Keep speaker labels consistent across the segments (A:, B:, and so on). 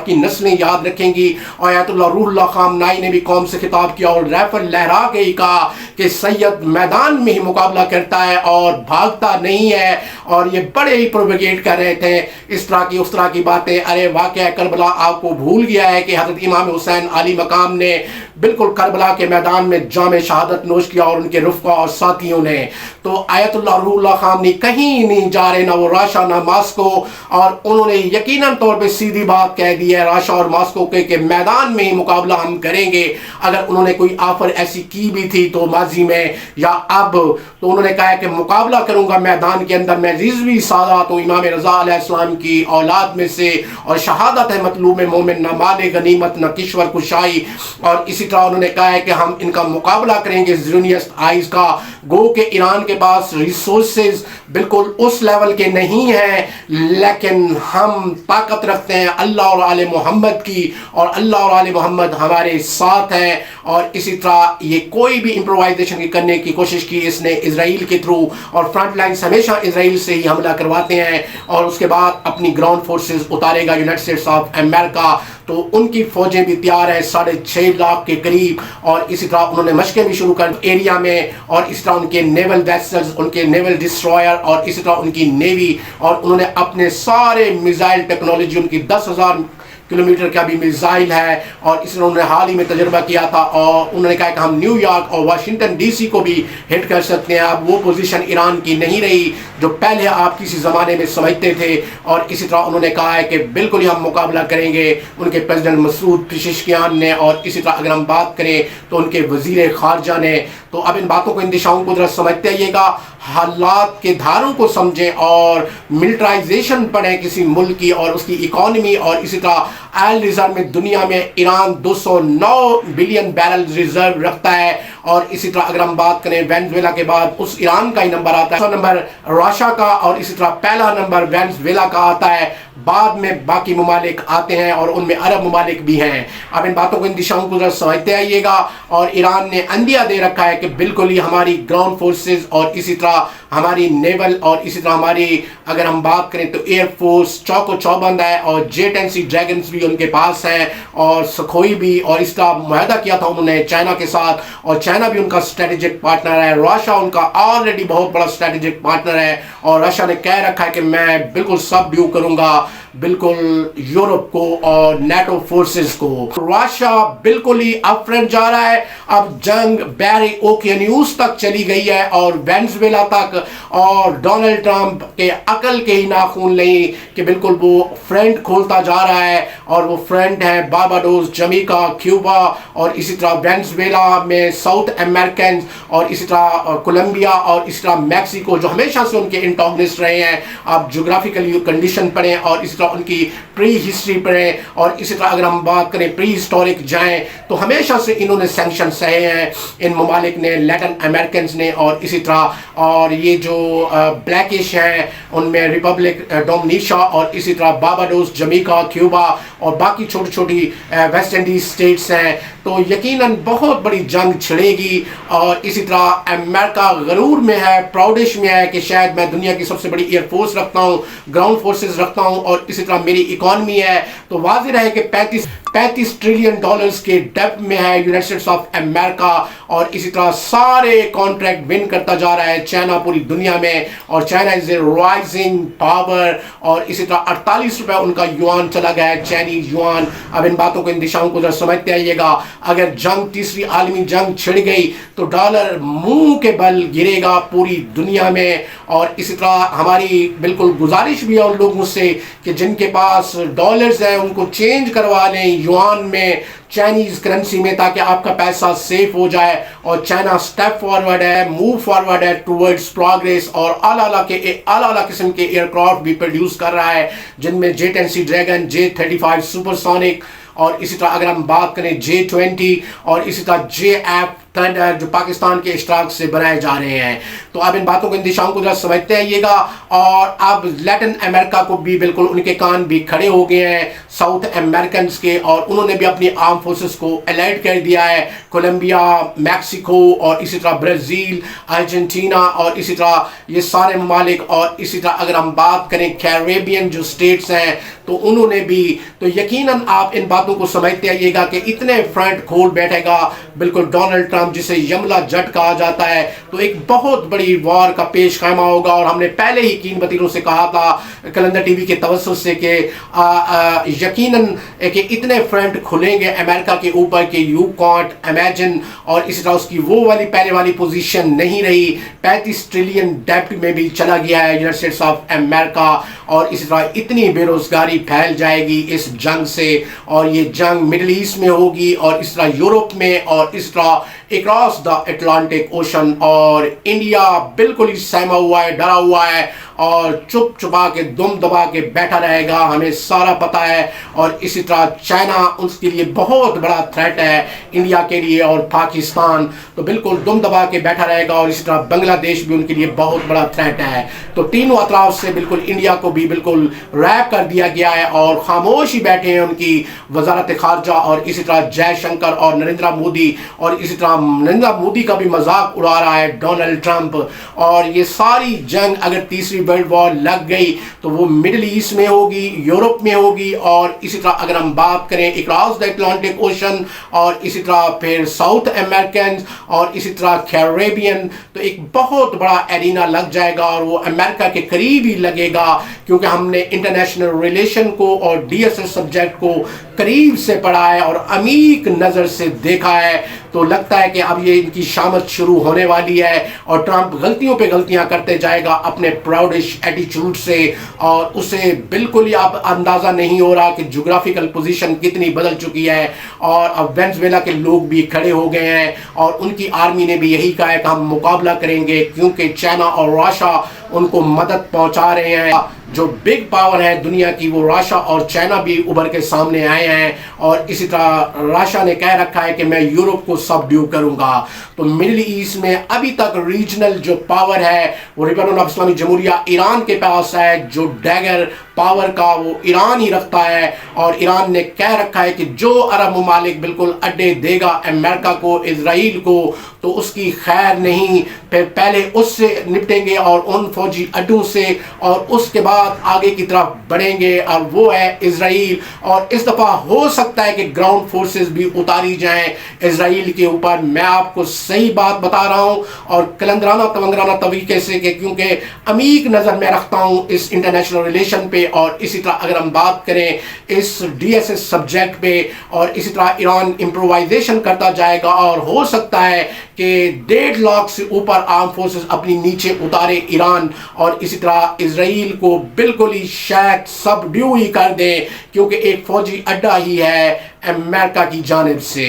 A: کی نسلیں یاد رکھیں گی. اور آیت اللہ روح اللہ خامنائی نے بھی قوم سے خطاب کیا اور ریفل لہرا کے ہی کہا کہ سید میدان میں ہی مقابلہ کرتا ہے اور بھاگتا نہیں ہے. اور یہ بڑے ہی پروپیگیٹ کر رہے تھے اس طرح کی باتیں. ارے واقعہ کربلا آپ کو بھول گیا ہے کہ حضرت امام حسین علی مقام نے بالکل کربلا کے میدان میں جام شہادت نوش کیا اور ان کے رفقا اور ساتھیوں نے. تو آیت اللہ روح اللہ خامنی کہیں نہیں جا رہے, نہ وہ راشا نہ ماسکو, اور انہوں نے یقیناً طور پہ سیدھی بات کہہ دی ہے راشا اور ماسکو کے کہ میدان میں ہی مقابلہ ہم کریں گے. اگر انہوں نے کوئی آفر ایسی کی بھی تھی تو ماضی میں یا اب, تو انہوں نے کہا ہے کہ مقابلہ کروں گا میدان کے اندر. میں رضوی سادات ہوں, امام رضا علیہ السلام کی اولاد میں سے, اور شہادت ہے مطلوب مومن, نہ مال غنیمت نہ کشور کشائی. اور اسی طرح انہوں نے کہا ہے کہ ہم ان کا مقابلہ کریں گے زیونسٹ آئیز کا. گو کہ ایران کے پاس ریسورسز بالکل اس لیول کے نہیں ہیں, لیکن ہم طاقت رکھتے ہیں اللہ اور آل محمد کی, اور اللہ اور آل محمد ہمارے ساتھ ہیں. اور اسی طرح یہ کوئی بھی امپرووائزیشن کرنے کی کوشش کی اس نے اسرائیل کے تھرو, اور فرنٹ لائنز ہمیشہ اسرائیل سے ہی حملہ کرواتے ہیں, اور اس کے بعد اپنی گراؤنڈ فورسز اتارے گا یونائٹڈ اسٹیٹس آف امریکہ. تو ان کی فوجیں بھی تیار ہیں 6.5 لاکھ کے قریب, اور اسی طرح انہوں نے مشقیں بھی شروع کر ایریا میں, اور اسی طرح ان کے نیول ویسلز, ان کے نیول ڈسٹرائر, اور اسی طرح ان کی نیوی, اور انہوں نے اپنے سارے میزائل ٹیکنالوجی, ان کی 10,000 کلومیٹر کا بھی میزائل ہے, اور اس نے انہوں نے حال ہی میں تجربہ کیا تھا, اور انہوں نے کہا کہ ہم نیو یارک اور واشنگٹن ڈی سی کو بھی ہٹ کر سکتے ہیں. اب وہ پوزیشن ایران کی نہیں رہی جو پہلے آپ کسی زمانے میں سمجھتے تھے. اور اسی طرح انہوں نے کہا ہے کہ بالکل ہی ہم مقابلہ کریں گے ان کے پریزیڈنٹ مسعود پزشکیان نے, اور اسی طرح اگر ہم بات کریں تو ان کے وزیر خارجہ نے. تو اب ان باتوں کو, ان دشاؤں کو ذرا سمجھتے آئیے گا, حالات کے دھاروں کو سمجھیں, اور ملٹرائزیشن پڑھیں کسی ملک کی اور اس کی اکانومی. اور اسی طرح آئل ریزرو میں دنیا میں ایران 209 بلین بیرل ریزرو رکھتا ہے. اور اسی طرح اگر ہم بات کریں وینزویلا کے بعد اس ایران کا ہی نمبر آتا ہے, نمبر راشا کا, اور اسی طرح پہلا نمبر وینزویلا کا آتا ہے. بعد میں باقی ممالک آتے ہیں, اور ان میں عرب ممالک بھی ہیں. اب ان باتوں کو, ان دشاؤں کو ذرا سمجھتے آئیے گا. اور ایران نے اندیا دے رکھا ہے کہ بالکل ہی ہماری گراؤنڈ فورسز, اور اسی طرح ہماری نیول, اور اسی طرح ہماری اگر ہم بات کریں تو ایئر فورس چوک و چوبند ہے, اور J-10C ڈریگنز بھی ان کے پاس ہیں, اور سکھوئی بھی. اور اس کا معاہدہ کیا تھا انہوں نے چائنا کے ساتھ, اور چائنا بھی ان کا اسٹریٹجک پارٹنر ہے. راشا ان کا آلریڈی بہت بڑا اسٹریٹجک پارٹنر ہے, اور راشا نے کہہ رکھا ہے کہ میں بالکل سب ڈیو کروں گا بالکل یورپ کو اور نیٹو فورسز کو. راشا بالکل ہی اپ فرنٹ جا رہا ہے. اب جنگ بیری اوکینیوس تک چلی گئی ہے, اور وینزویلا تک, اور ڈونلڈ ٹرمپ کے عقل کے ہی ناخون نہیں کہ بالکل وہ فرنٹ کھولتا جا رہا ہے. اور وہ فرنٹ ہیں بارباڈوس, جمیکا, کیوبا, اور اسی طرح وینزویلا میں ساؤتھ امریکنز, اور اسی طرح کولمبیا, اور اسی طرح میکسیکو جو ہمیشہ سے ان کے انٹاگنسٹ رہے ہیں. آپ جغرافیکلی کنڈیشن پڑھیں, اور اسی طرح ان کی پری ہسٹری پڑھیں, اور اسی طرح اگر ہم بات کریں پری ہسٹورک جائیں تو ہمیشہ سے انہوں نے سینکشن سہے ہیں ان ممالک نے, لیٹن امریکنز نے. اور اسی طرح اور یہ جو بلیکش ہیں ان میں ریپبلک ڈومنیشا, اور اسی طرح بارباڈوس, جمیکا, کیوبا, اور باقی چھوٹی چھوٹی ویسٹ انڈیز اسٹیٹس ہیں. تو یقیناً بہت بڑی جنگ چھڑے گی. اور اسی طرح امریکہ غرور میں ہے, پراؤڈش میں ہے کہ شاید میں دنیا کی سب سے بڑی ایئر فورس رکھتا ہوں, گراؤنڈ فورسز رکھتا ہوں, اور اسی طرح میری اکانومی ہے. تو واضح رہے کہ 35 ٹریلین ڈالرز کے ڈیپ میں ہے یونائٹڈ اسٹیٹس آف امریکہ. اور اسی طرح سارے کانٹریکٹ ون کرتا جا رہا ہے چائنا پوری دنیا میں, اور China is a rising power. اور اسی طرح 48 روپے ان کا یوان چلا گیا ہے, چائنیز یوان. اب ان باتوں کو, ان دشاؤں کو ذرا سمجھتے آئیے گا. اگر جنگ, تیسری عالمی جنگ چھڑ گئی تو ڈالر منہ کے بل گرے گا پوری دنیا میں. اور اسی طرح ہماری بالکل گزارش بھی ہے ان لوگوں سے کہ جن کے پاس ڈالرز ہیں ان کو چینج کروا لیں یوان میں, چائنیز کرنسی میں, تاکہ آپ کا پیسہ سیف ہو جائے. اور چائنا سٹیپ فارورڈ ہے, موو فارورڈ ہے ٹورڈز پروگریس, اور اعلیٰ قسم کے ایئر کرافٹ بھی پروڈیوس کر رہا ہے جن میں J-10C dragon, J-35 super sonic, اور اسی طرح اگر ہم بات کریں J-20, اور اسی طرح JF कैलेंडर जो पाकिस्तान के इश्तराक से बनाए जा रहे हैं। तो अब इन बातों को, इन दिशाओं को जरा समझते आइएगा। और अब लैटिन अमेरिका को भी बिल्कुल उनके कान भी खड़े हो गए हैं साउथ अमेरिकन के, और उन्होंने भी अपनी आर्म फोर्सेस को अलर्ट कर दिया है। कोलंबिया, मैक्सिको और इसी तरह ब्राज़ील, अर्जेंटीना और इसी तरह ये सारे ममालिक, और इसी तरह अगर हम बात करें कैरेबियन जो स्टेट्स हैं तो उन्होंने भी, तो यकीनन आप इन बातों को समझते आइएगा कि इतने फ्रंट खोल बैठेगा बिल्कुल डोनाल्ड ट्रंप, जिसे यमला जट कहा जाता है, तो एक बहुत बड़ी वॉर का पेश खैमा होगा। और हमने पहले ही कीन बतीरों से कहा था कलंदर टीवी के तवज्जुह से कि यकीनन कि इतने फ्रंट खुलेंगे अमेरिका के ऊपर कि यू कांट इमेजिन। और इसी तरह उसकी वो वाली पहले वाली पोजीशन नहीं रही, 35 ट्रिलियन डेब्ट में भी चला गया है यूनाइटेड स्टेट्स ऑफ अमेरिका। और इसी तरह इतनी बेरोजगारी फैल जाएगी इस जंग से, और ये जंग मिडिल ईस्ट में होगी और इस तरह यूरोप में और इस तरह अक्रॉस द अटलांटिक ओशन। और इंडिया बिल्कुल ही सहमा हुआ है, डरा हुआ है और चुप चुपा के दुम दबा के बैठा रहेगा, हमें सारा पता है। और इसी तरह चाइना उसके लिए बहुत बड़ा थ्रेट है इंडिया के लिए, और पाकिस्तान तो बिल्कुल दुम दबा के बैठा रहेगा। और इसी तरह बांग्लादेश भी उनके लिए बहुत बड़ा थ्रेट है। तो तीनों अतराफ से बिल्कुल इंडिया को भी बिल्कुल रैप कर दिया गया है और खामोश ही बैठे हैं उनकी वजारत खारजा और इसी तरह जयशंकर और नरेंद्र मोदी। और इसी तरह नरेंद्र मोदी का भी मजाक उड़ा रहा है डोनाल्ड ट्रंप। और ये सारी जंग अगर तीसरी वर्ल्ड वॉर लग गई तो वो मिडिल ईस्ट में होगी, यूरोप में होगी, और इसी तरह अगर हम बात करें अक्रॉस द अटलांटिक ओशन, और इसी तरह फिर साउथ अमेरिकन और इसी तरह कैरेबियन, तो एक बहुत बड़ा एरिना लग जाएगा। और वो अमेरिका के करीब ही लगेगा, क्योंकि हमने इंटरनेशनल रिलेशन को और डीएसएस सब्जेक्ट को करीब से पढ़ा है और अमीक नज़र से देखा है। तो लगता है कि अब ये इनकी शामत शुरू होने वाली है और ट्रंप गलतियों पे गलतियां करते जाएगा अपने प्राउडिश एटीट्यूड से। और उसे बिल्कुल ही अब अंदाज़ा नहीं हो रहा कि ज्योग्राफिकल पोजीशन कितनी बदल चुकी है। और अब वेनेजुएला के लोग भी खड़े हो गए हैं और उनकी आर्मी ने भी यही कहा है कि हम मुकाबला करेंगे, क्योंकि चाइना और रशिया उनको मदद पहुंचा रहे हैं। जो बिग पावर है दुनिया की वो रशिया और चाइना भी उभर के सामने आए हैं। और इसी तरह रशिया ने कह रखा है कि मैं यूरोप को सबड्यू करूंगा। तो मिडिल ईस्ट में अभी तक रीजनल जो पावर है वो रिपब्लिक ऑफ इस्लामिक जमहूरिया ईरान के पास है। जो डैगर पावर का वो ईरान ही रखता है। और ईरान ने कह रखा है कि जो अरब ममालिक बिल्कुल अड्डे देगा अमेरिका को, इजराइल को, तो उसकी खैर नहीं, फिर पहले उससे निपटेंगे और उन फौजी अड्डों से, और उसके बाद आगे की तरफ बढ़ेंगे, और वो है इजराइल। और इस दफा हो सकता है कि ग्राउंड फोर्सेस भी उतारी जाएं इजराइल के ऊपर। मैं आपको सही बात बता रहा हूं और कलंदराना तवंगराना तरीके से, क्योंकि अमीक नजर मैं रखता हूं इस इंटरनेशनल रिलेशन पे। और इसी तरह अगर हम बात करें इस डीएसएस सब्जेक्ट पे, और इसी तरह ईरान इम्प्रोवाइजेशन करता जाएगा और हो सकता है कि 1.5 लाख से ऊपर आर्म फोर्सेस अपनी नीचे उतारे ईरान, और इसी तरह इजराइल को बिल्कुल ही शायद सबड्यू ही कर दें, क्योंकि एक फौजी अड्डा ही है अमेरिका की जानिब से।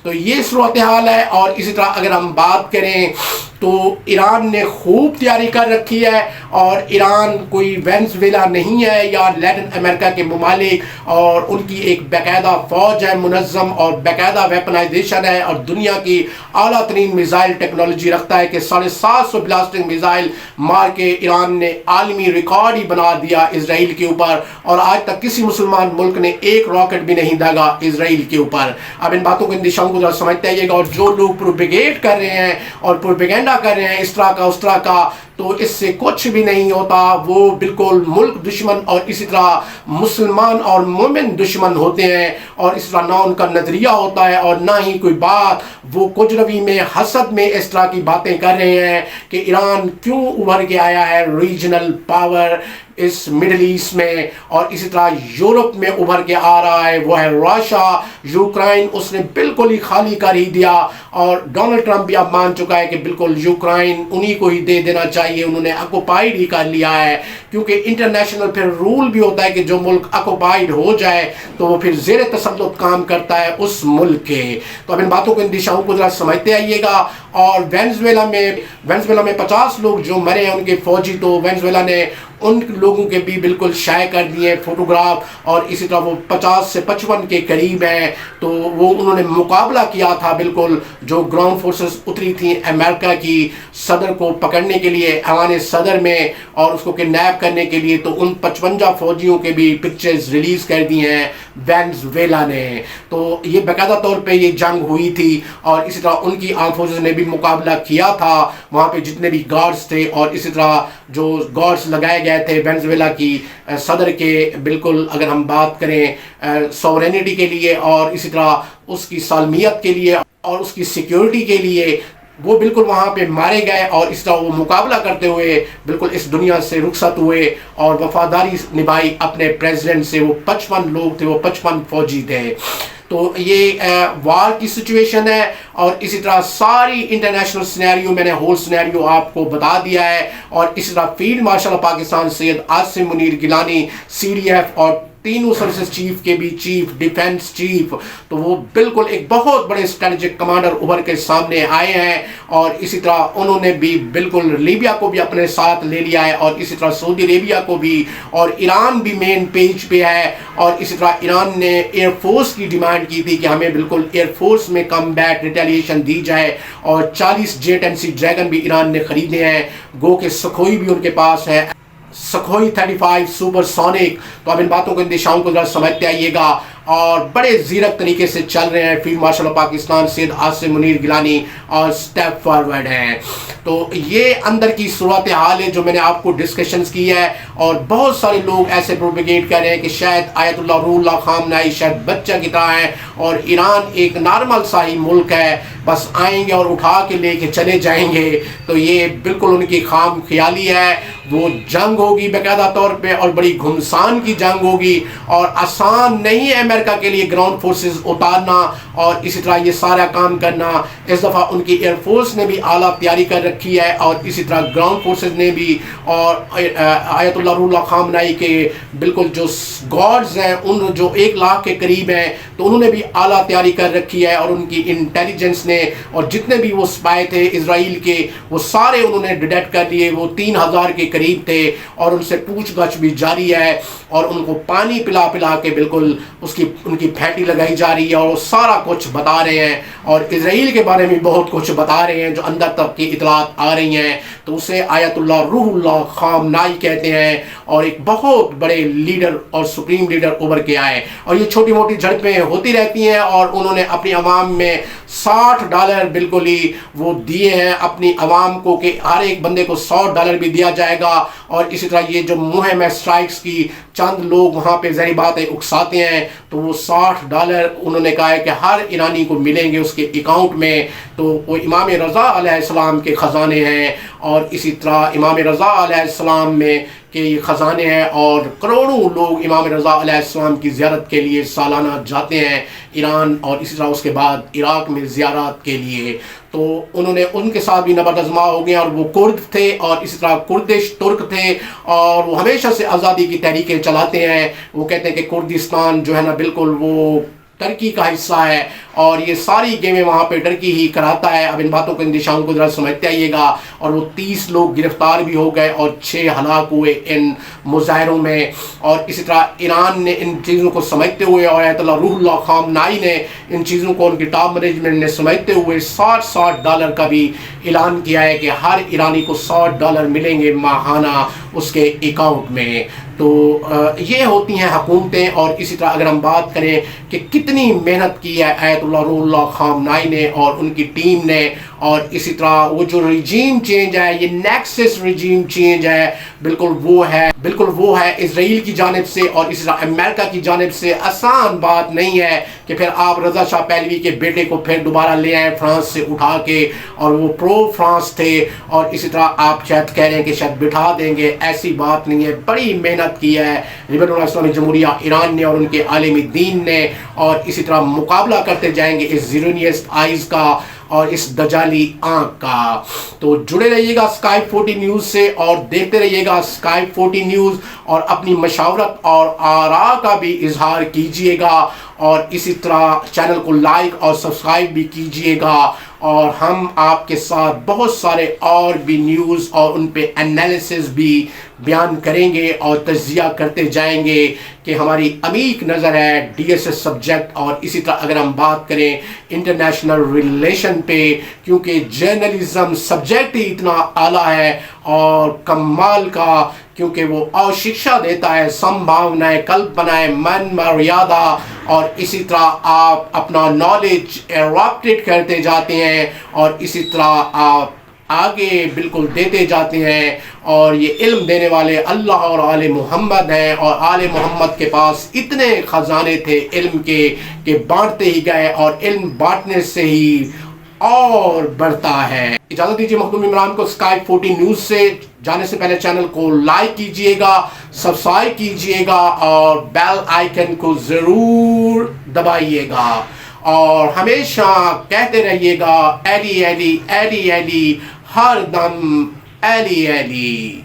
A: तो ये सूरत हाल है। और इसी तरह अगर हम बात करें तो ईरान ने खूब तैयारी कर रखी है, और ईरान कोई वेनेजुएला नहीं है या लैटिन अमेरिका के ममालिक, और उनकी एक बाकायदा फौज है मुनज़्ज़म, और बाकायदा वेपनाइजेशन है, और दुनिया की आला तरीन मिसाइल टेक्नोलॉजी रखता है कि 750 ब्लास्टिंग मिसाइल मार के ईरान ने आलमी रिकॉर्ड ही बना दिया इजराइल के ऊपर। और आज तक किसी मुसलमान मुल्क ने एक रॉकेट भी नहीं दागा इजराइल के ऊपर। अब इन बातों को, इन दिशाओं को जरा समझते आइएगा। और जो लोग प्रोपेगेट कर रहे हैं और प्रोपेगेंडा कर रहे हैं इस तरह का उस तरह का, तो इससे कुछ भी नहीं होता। वो बिल्कुल मुल्क दुश्मन और इसी तरह मुसलमान और मोमिन दुश्मन होते हैं, और इस तरह ना उनका नजरिया होता है और ना ही कोई बात। वो कुजरवी में, हसद में इस तरह की बातें कर रहे हैं कि ईरान क्यों उभर के आया है रीजनल पावर इस मिडिल ईस्ट में, और इसी तरह यूरोप में उभर के आ रहा है वो है रशिया। यूक्रेन उसने बिल्कुल ही खाली कर ही दिया, और डोनाल्ड ट्रंप भी अब मान चुका है कि बिल्कुल यूक्रेन उन्हीं को ही दे देना चाहिए, उन्होंने ऑक्युपाइड ही कर लिया है। क्योंकि इंटरनेशनल फिर रूल भी होता है कि जो मुल्क ऑक्युपाइड हो जाए तो वो फिर ज़ेर तसल्लुत काम करता है उस मुल्क के। तो अब इन बातों को, इन दिशाओं को जरा समझते आइएगा। और वेनेजुएला में 50 लोग जो मरे हैं उनके फौजी, तो वेनेजुएला ने उन लोगों के भी बिल्कुल शाये कर दिए फोटोग्राफ, और इसी तरह वो 50 से 55 के करीब हैं। तो वो उन्होंने मुकाबला किया था बिल्कुल, जो ग्राउंड फोर्सेस उतरी थी अमेरिका की सदर को पकड़ने के लिए ऐवान सदर में और उसको किडनैप करने के लिए। तो उन 55 फौजियों के भी पिक्चर्स रिलीज कर दी हैं वेनेजुएला ने। तो ये बाकायदा तौर पे ये जंग हुई थी, और इसी तरह उनकी आर्म फोर्सेस ने भी मुकाबला किया था वहाँ पे जितने भी गार्ड्स थे, और इसी तरह जो गार्ड्स लगाए गए थे वेनेजुएला की सदर के, बिल्कुल अगर हम बात करें सॉवरेनिटी के लिए और इसी तरह उसकी सालमियत के लिए और उसकी सिक्योरिटी के लिए, वो बिल्कुल वहाँ पे मारे गए। और इस तरह वो मुकाबला करते हुए बिल्कुल इस दुनिया से रुखसत हुए और वफादारी निभाई अपने प्रेसिडेंट से। वो 55 लोग थे, वो 55 फौजी थे। तो ये वार की सिचुएशन है, और इसी तरह सारी इंटरनेशनल सिनेरियो मैंने होल सिनेरियो आपको बता दिया है। और इसी तरह field marshal Pakistan Syed Asim Munir Gilani CDF और तीनों सर्विसेज चीफ के भी चीफ, डिफेंस चीफ, तो वो बिल्कुल एक बहुत बड़े स्ट्रेटेजिक कमांडर उभर के सामने आए हैं। और इसी तरह उन्होंने भी बिल्कुल लीबिया को भी अपने साथ ले लिया है, और इसी तरह सऊदी अरेबिया को भी, और ईरान भी मेन पेज पे है। और इसी तरह ईरान ने एयरफोर्स की डिमांड की थी कि हमें बिल्कुल एयरफोर्स में कम्बैट रिटेलिएशन दी जाए, और 40 जेट एंड सी ड्रैगन भी ईरान ने खरीदे हैं। गो के सखोई भी उनके पास है, सखोई 35 सुपरसोनिक। तो अब इन बातों को, इन दिशाओं को जरा समझते आइएगा, और बड़े जीरक तरीके से चल रहे हैं field marshal of Pakistan Syed Asim Munir Gilani, और स्टेप फॉरवर्ड हैं। तो ये अंदर की सूरत हाल है जो मैंने आपको डिस्कशंस की है। और बहुत सारे लोग ऐसे प्रोपेगेट कर रहे हैं कि शायद आयतुल्लाह रूहुल्लाह खामनाई शायद बच्चा की तरह है, और ईरान एक नॉर्मल सा ही मुल्क है, बस आएंगे और उठा के लेके चले जाएंगे। तो ये बिल्कुल उनकी खाम ख्याली है। वो जंग होगी बाकायदा तौर पे, और बड़ी घुमसान की जंग होगी, और आसान नहीं है अमेरिका के लिए ग्राउंड फोर्सेस उतारना और इसी तरह ये सारा काम करना। इस दफ़ा उनकी एयरफोर्स ने भी आला तैयारी कर रखी है, और इसी तरह ग्राउंड फोर्सेस ने भी, और आयतुल्लाह रूहुल्लाह खामनाई के बिल्कुल जो गॉड्स हैं, उन जो 1 लाख के करीब हैं, तो उन्होंने भी आला तैयारी कर रखी है। और उनकी इंटेलिजेंस ने, और जितने भी वो स्पाई थे इजराइल के, वो सारे उन्होंने डिटेक्ट कर लिए। वो 3000 के करीब थे, और उनसे पूछगछ भी जारी है, और उनको पानी पिला पिला के बिल्कुल उनकी फैटी लगाई जा रही है, और वो सारा कुछ बता रहे हैं। और इजराइल के बारे में बहुत कुछ बता रहे हैं जो अंदर तक की इतलात आ रही हैं। तो उसे आयतुल्लाह रूहुल्लाह खामनाई कहते हैं, और एक बहुत बड़े लीडर और सुप्रीम लीडर उभर के आए। और ये छोटी मोटी झड़पें होती रहती हैं, और उन्होंने अपनी आवाम में $60 बिल्कुल ही वो दिए हैं अपनी आवाम को, कि हर एक बंदे को $100 भी दिया जाएगा। और इसी तरह ये जो मुहिम स्ट्राइक्स की चंद लोग वहाँ पे जहरी बातें उकसाते हैं, तो वो $60 उन्होंने कहा है कि हर ईरानी को मिलेंगे उसके अकाउंट में। तो वो इमाम रज़ा अलैहिस्सलाम के ख़जाने हैं, और इसी तरह इमाम रज़ा अलैहिस्सलाम में के ये ख़जाने हैं, और करोड़ों लोग इमाम रज़ा अलैहिस्सलाम की ज़ियारत के लिए सालाना जाते हैं ईरान, और इसी तरह उसके बाद इराक़ में ज़ियारत के लिए। तो उन्होंने उनके साथ भी नबरदज़मा हो गए, और वो कुर्द थे, और इसी तरह कुर्दिश तुर्क थे, और वो हमेशा से आज़ादी की तहरीकें चलाते हैं। वो कहते हैं कि कुर्दिस्तान जो है ना बिल्कुल वो टर्की का हिस्सा है, और ये सारी गेमें वहाँ पे टर्की ही कराता है। अब इन बातों को, इन दिशाओं को ज़रा समझते आइएगा। और वो 30 लोग गिरफ्तार भी हो गए, और 6 हलाक हुए इन मुजाहरों में। और इसी तरह ईरान ने इन चीज़ों को समझते हुए, और आयतुल्लाह रूहुल्लाह खामनाई ने इन चीज़ों को, उनकी टॉप मैनेजमेंट ने समझते हुए $60 का भी ऐलान किया है कि हर ईरानी को $60 मिलेंगे माहाना उसके अकाउंट में। तो ये होती हैं हुकूमतें। और इसी तरह अगर हम बात करें कि कितनी मेहनत की है आयतुल्लाह रूहुल्लाह खामनाई ने और उनकी टीम ने, और इसी तरह वो जो रिजीम चेंज है, ये नेक्सस रिजीम चेंज है, बिल्कुल वो है इजराइल की जानिब से, और इसी तरह अमेरिका की जानिब से। आसान बात नहीं है कि फिर आप रज़ा शाह पहलवी के बेटे को फिर दोबारा ले आए फ्रांस से उठा के, और वो प्रो फ्रांस थे, और इसी तरह आप शायद कह रहे हैं कि शायद बिठा देंगे। ऐसी बात नहीं है, बड़ी मेहनत की है लिबरल इस्लामिक जमहूरिया ईरान ने और उनके आलिम दीन ने, और इसी तरह मुकाबला करते जाएंगे इस ज़ीरोनियस्ट आइज़ का। اور اس دجالی آنکھ کا۔ تو جڑے رہیے گا اسکائی 40 نیوز سے اور دیکھتے رہیے گا اسکائی 40 نیوز، اور اپنی مشاورت اور آراء کا بھی اظہار کیجئے گا، اور اسی طرح چینل کو لائک اور سبسکرائب بھی کیجئے گا، اور ہم آپ کے ساتھ بہت سارے اور بھی نیوز اور ان پہ انالیسز بھی بیان کریں گے اور تجزیہ کرتے جائیں گے کہ ہماری عمیق نظر ہے ڈی ایس ایس سبجیکٹ، اور اسی طرح اگر ہم بات کریں انٹرنیشنل ریلیشن پہ، کیونکہ جرنلزم سبجیکٹ ہی اتنا اعلیٰ ہے اور کمال کا، کیونکہ وہ اوشکشا دیتا ہے، سمبھاونائیں کلپنائیں من مریادا، اور اسی طرح آپ اپنا نالج ایراپٹیٹ کرتے جاتے ہیں اور اسی طرح آپ آگے بالکل دیتے جاتے ہیں، اور یہ علم دینے والے اللہ اور آل محمد ہیں، اور آل محمد کے پاس اتنے خزانے تھے علم کے کہ بانٹتے ہی گئے، اور علم بانٹنے سے ہی اور بڑھتا ہے۔ اجازت دیجیے مخدوم عمران کو اسکائی 40 نیوز سے جانے سے پہلے چینل کو لائک کیجئے گا، سبسکرائب کیجئے گا، اور بیل آئیکن کو ضرور دبائیے گا، اور ہمیشہ کہتے رہیے گا ایلی ایلی ایلی ایلی، ہر دم ایلی ایلی۔